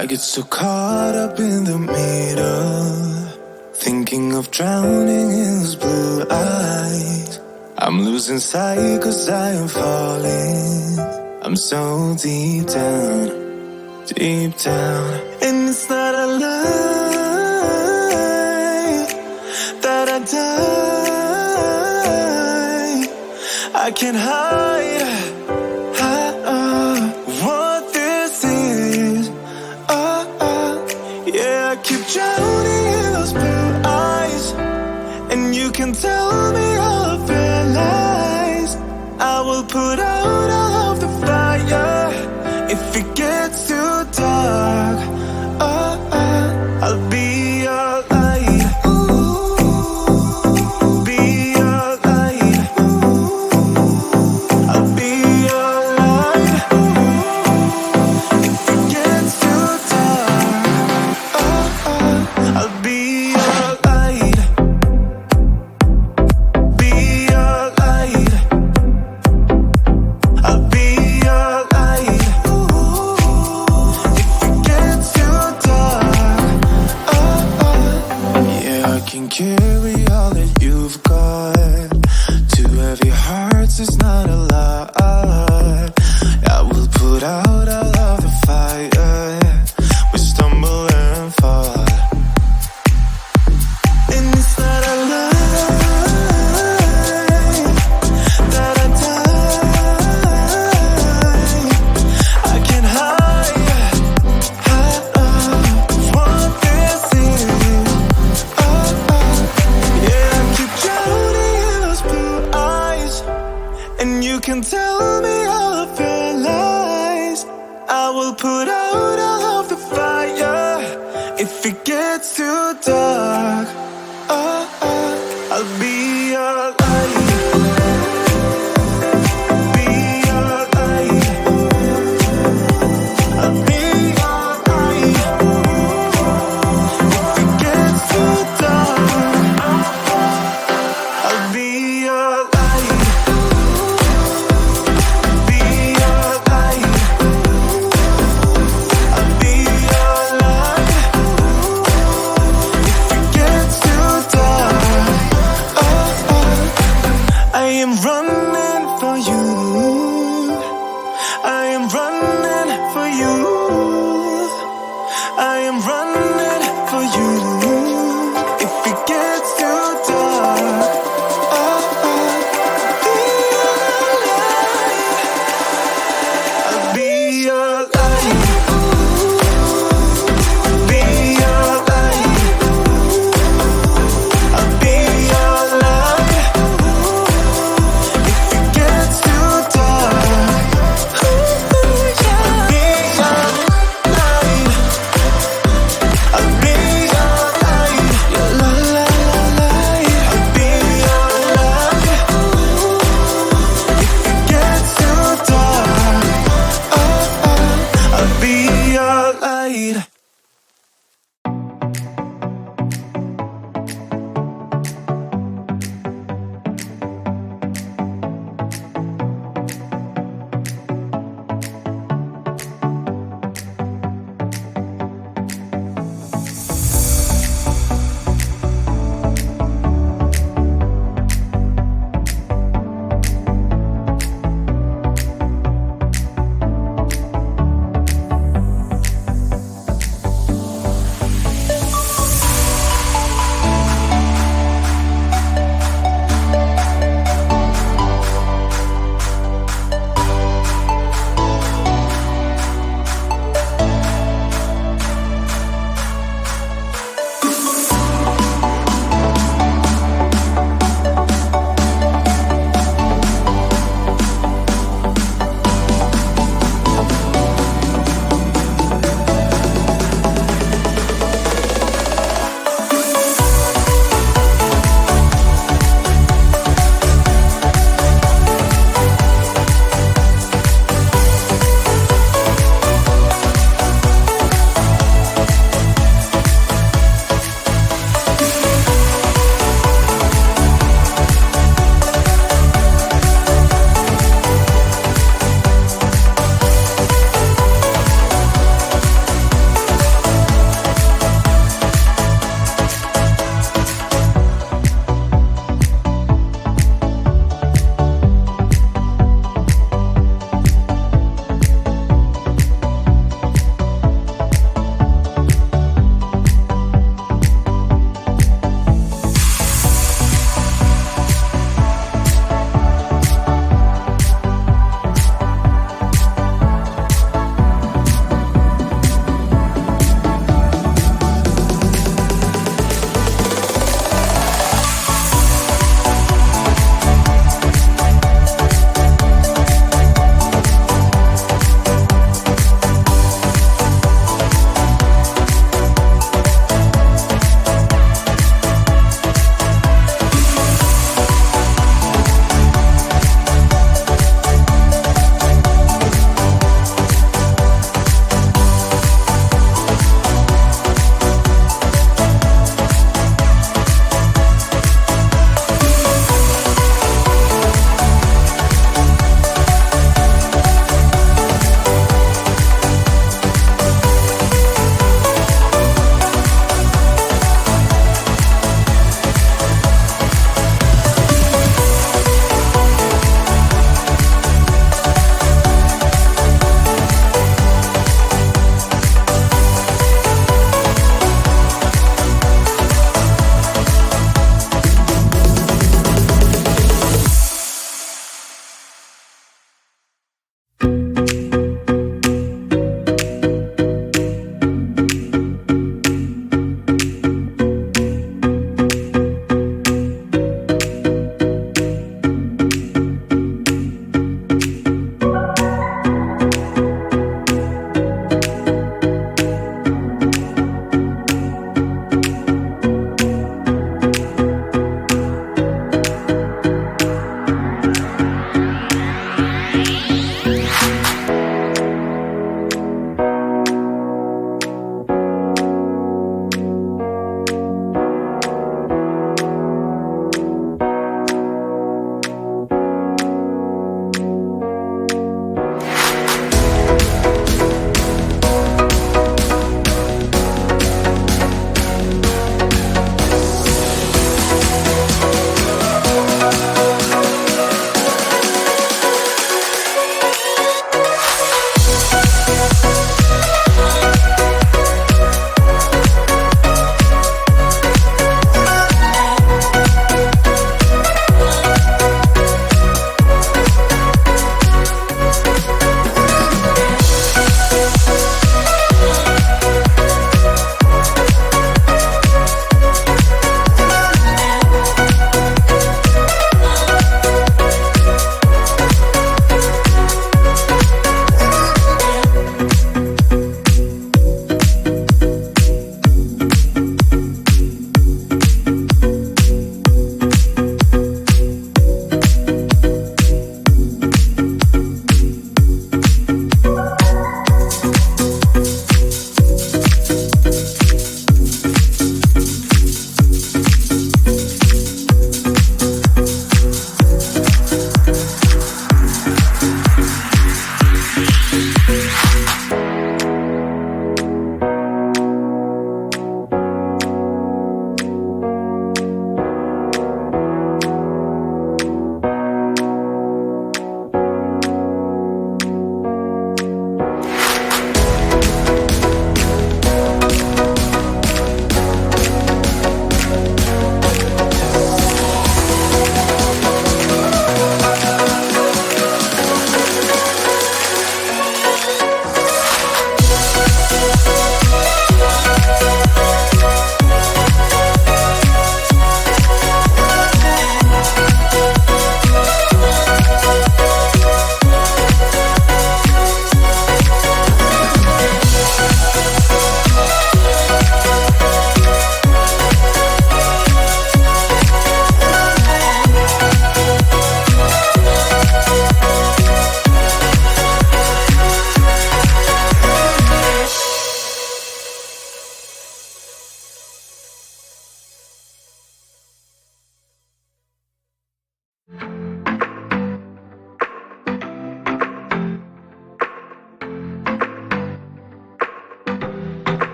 I get so caught up in the middle, thinking of drowning in those blue eyes. I'm losing sight 'cause I am falling. I'm so deep down, deep down. And it's not a lie that I die. I can't hide what this is. Yeah, I keep drowning in those blue eyes, and you can tell me all of your lies. I will put out all of the fire if it gets too dark. I'll be your light. Be your light. I'll be your light. If it gets too dark, I'll be your light. Be your light. I'll be your light. If it gets too dark, yeah, I can carry all that you've got. Two heavy hearts is not a lot. I will put out all of the fire. We stumble and fall, and it's not a lie that I die. I can't hide what this is. Yeah, I keep drowning in those blue eyes, and you can tell me all of your lies. I will put out all of the fire if it gets too dark. I'll be your light. Be your light. I'll be your light. If it gets too dark, I'll be your light. Be your light.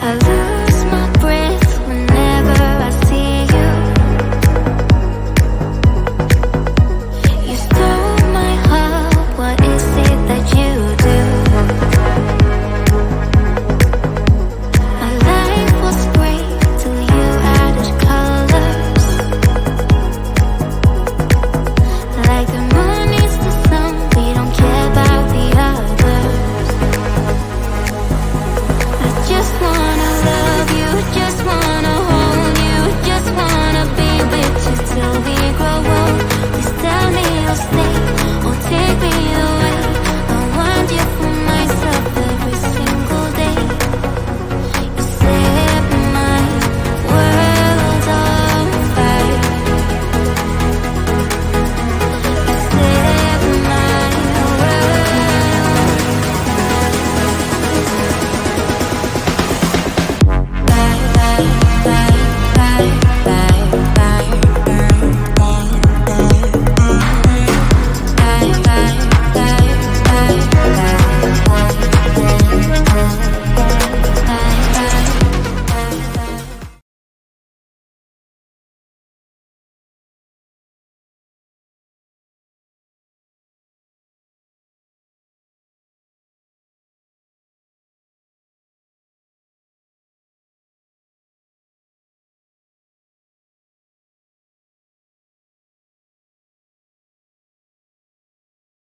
I love